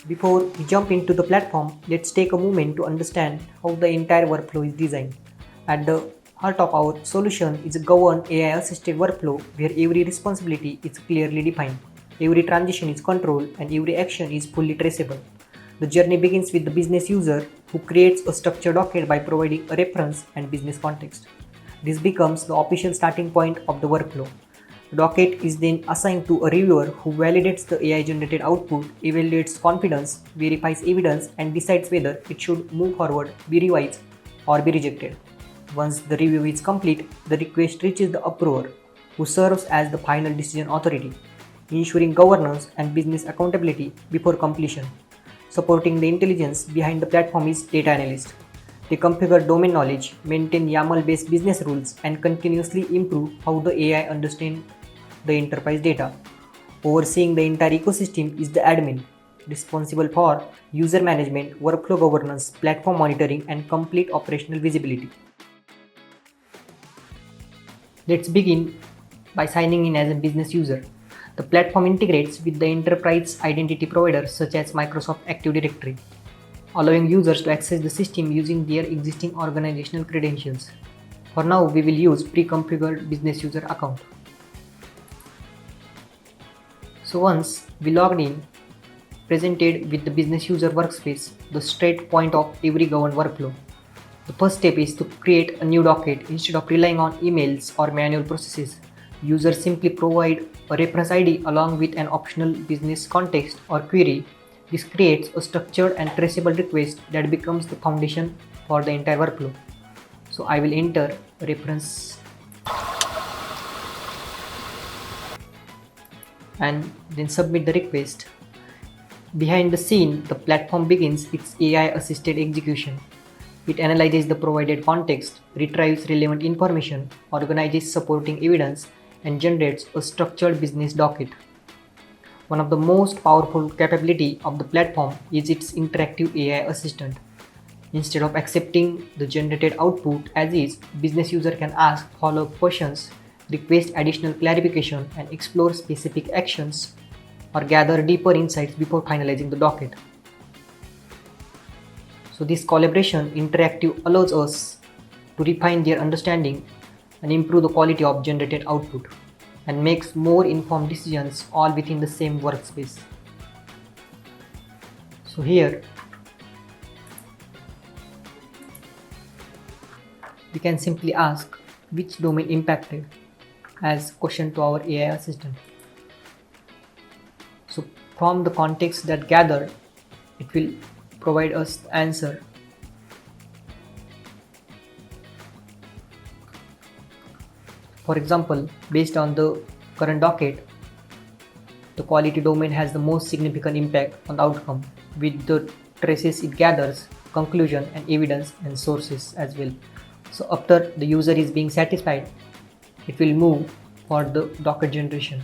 Before we jump into the platform, let's take a moment to understand how the entire workflow is designed. At the heart of our solution is a governed AI-assisted workflow where every responsibility is clearly defined, every transition is controlled, and every action is fully traceable. The journey begins with the business user who creates a structured docket by providing a reference and business context. This becomes the official starting point of the workflow. The docket is then assigned to a reviewer who validates the AI-generated output, evaluates confidence, verifies evidence, and decides whether it should move forward, be revised, or be rejected. Once the review is complete, the request reaches the approver, who serves as the final decision authority, ensuring governance and business accountability before completion. Supporting the intelligence behind the platform is data analyst. They configure domain knowledge, maintain YAML-based business rules, and continuously improve how the AI understands the enterprise data. Overseeing the entire ecosystem is the admin, responsible for user management, workflow governance, platform monitoring, and complete operational visibility. Let's begin by signing in as a business user. The platform integrates with the enterprise identity providers such as Microsoft Active Directory, allowing users to access the system using their existing organizational credentials. For now, we will use pre-configured business user account. So once we logged in, presented with the business user workspace, the straight point of every governed workflow. The first step is to create a new docket. Instead of relying on emails or manual processes, users simply provide a reference ID along with an optional business context or query. This creates a structured and traceable request that becomes the foundation for the entire workflow. So I will enter a reference and then submit the request. Behind the scene, the platform begins its AI-assisted execution. It analyzes the provided context, retrieves relevant information, organizes supporting evidence, and generates a structured business docket. One of the most powerful capabilities of the platform is its interactive AI assistant. Instead of accepting the generated output as is, business user can ask follow-up questions, request additional clarification, and explore specific actions or gather deeper insights before finalizing the docket. So this collaboration interactive allows us to refine their understanding and improve the quality of generated output and makes more informed decisions all within the same workspace. So here we can simply ask which domain impacted as question to our AI assistant. So from the context that gathered, it will provide us the answer. For example, based on the current docket, the quality domain has the most significant impact on the outcome with the traces it gathers, conclusion and evidence and sources as well. So after the user is being satisfied, it will move for the docket generation.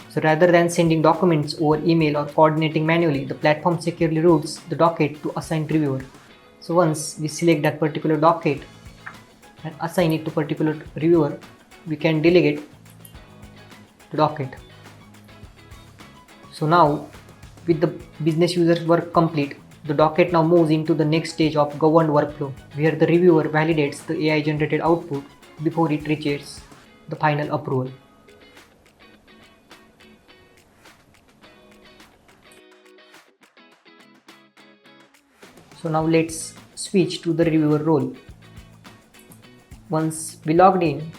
So rather than sending documents over email or coordinating manually, the platform securely routes the docket to assigned reviewer. So once we select that particular docket and assign it to particular reviewer, we can delegate the docket. So now with the business user's work complete, the docket now moves into the next stage of governed workflow where the reviewer validates the AI generated output before it reaches the final approval. So now let's switch to the reviewer role. Once we logged in,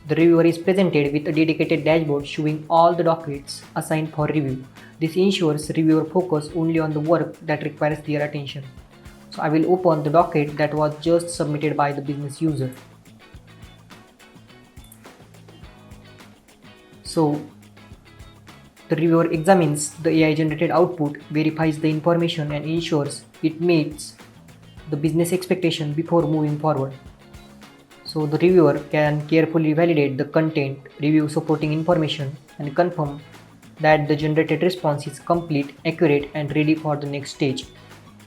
the reviewer is presented with a dedicated dashboard showing all the dockets assigned for review. This ensures reviewer focus only on the work that requires their attention. So I will open the docket that was just submitted by the business user. So the reviewer examines the AI generated output, verifies the information and ensures it meets the business expectation before moving forward. So the reviewer can carefully validate the content, review supporting information and confirm that the generated response is complete, accurate and ready for the next stage.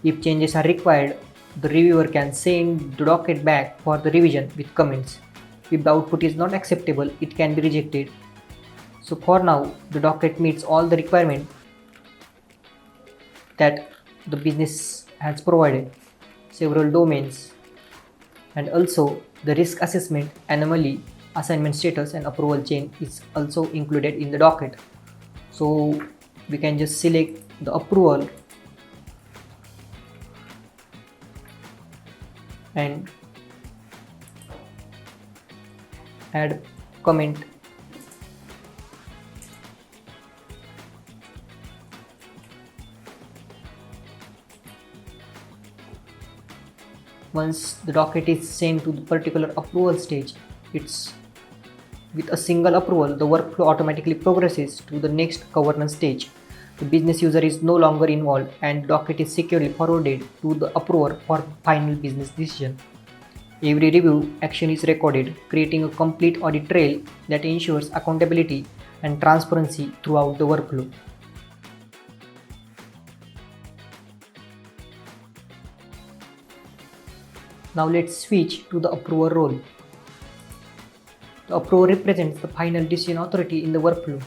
If changes are required, the reviewer can send the docket back for the revision with comments. If the output is not acceptable, it can be rejected. So for now, the docket meets all the requirements that the business has provided, several domains, and also the risk assessment, anomaly, assignment status, and approval chain is also included in the docket. So we can just select the approval and add comment. Once the docket is sent to the particular approval stage, it's with a single approval, the workflow automatically progresses to the next governance stage. The business user is no longer involved and docket is securely forwarded to the approver for final business decision. Every review action is recorded, creating a complete audit trail that ensures accountability and transparency throughout the workflow. Now let's switch to the approver role. The approver represents the final decision authority in the workflow.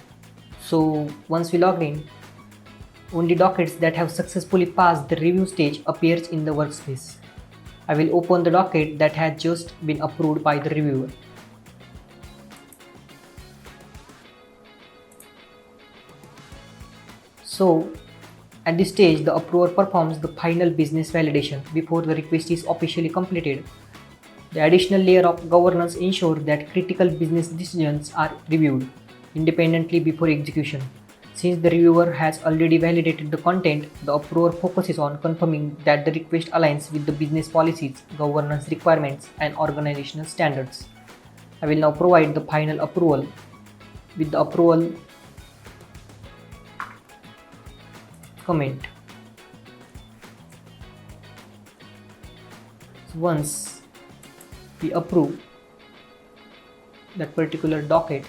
So once we log in, only dockets that have successfully passed the review stage appears in the workspace. I will open the docket that has just been approved by the reviewer. So at this stage, the approver performs the final business validation before the request is officially completed. The additional layer of governance ensures that critical business decisions are reviewed independently before execution. Since the reviewer has already validated the content, the approver focuses on confirming that the request aligns with the business policies, governance requirements, and organizational standards. I will now provide the final approval. With the approval comment. So once we approve that particular docket,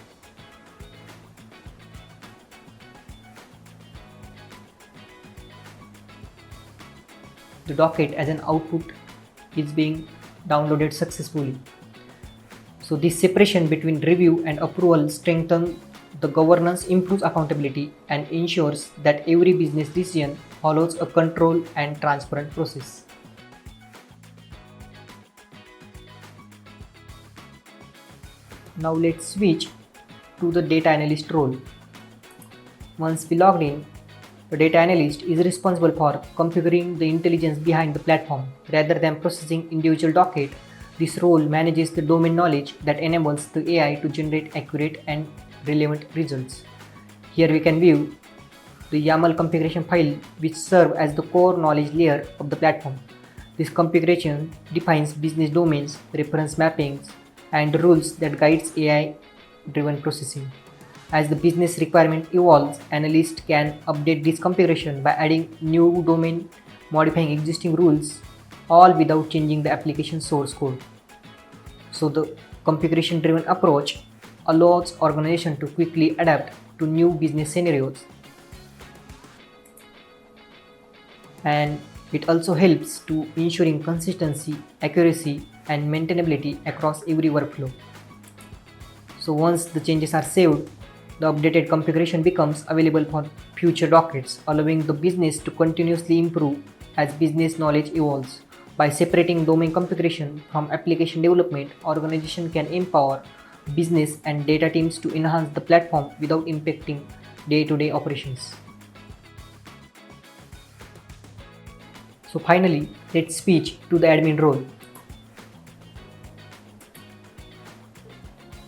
the docket as an output is being downloaded successfully. So this separation between review and approval strengthens the governance, improves accountability, and ensures that every business decision follows a controlled and transparent process. Now let's switch to the data analyst role. Once we logged in, the data analyst is responsible for configuring the intelligence behind the platform. Rather than processing individual docket, this role manages the domain knowledge that enables the AI to generate accurate and relevant results. Here we can view the YAML configuration file, which serves as the core knowledge layer of the platform. This configuration defines business domains, reference mappings, and rules that guides AI-driven processing. As the business requirement evolves, analysts can update this configuration by adding new domain, modifying existing rules, all without changing the application source code. So the configuration-driven approach allows organizations to quickly adapt to new business scenarios, and it also helps to ensuring consistency, accuracy, and maintainability across every workflow. So once the changes are saved, the updated configuration becomes available for future dockets, allowing the business to continuously improve as business knowledge evolves. By separating domain configuration from application development, organization can empower business and data teams to enhance the platform without impacting day-to-day operations. So finally, let's switch to the admin role.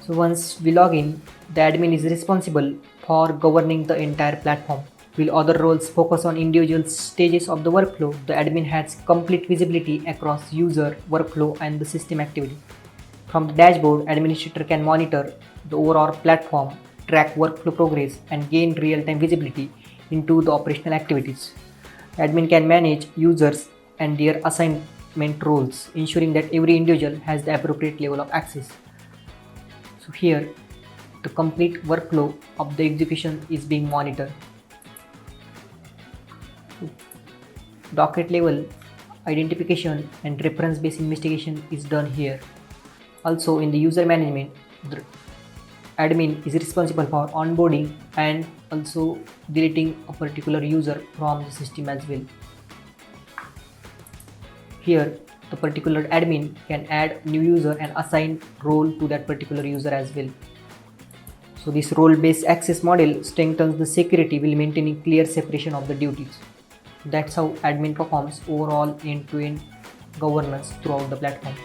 So once we log in, the admin is responsible for governing the entire platform. While other roles focus on individual stages of the workflow, the admin has complete visibility across user, workflow, and the system activity. From the dashboard, administrator can monitor the overall platform, track workflow progress, and gain real-time visibility into the operational activities. Admin can manage users and their assignment roles, ensuring that every individual has the appropriate level of access. So here, the complete workflow of the execution is being monitored. Docket level identification and reference-based investigation is done here. Also, in the user management, the admin is responsible for onboarding and also deleting a particular user from the system as well. Here, the particular admin can add new user and assign role to that particular user as well. So this role-based access model strengthens the security while maintaining clear separation of the duties. That's how admin performs overall end-to-end governance throughout the platform.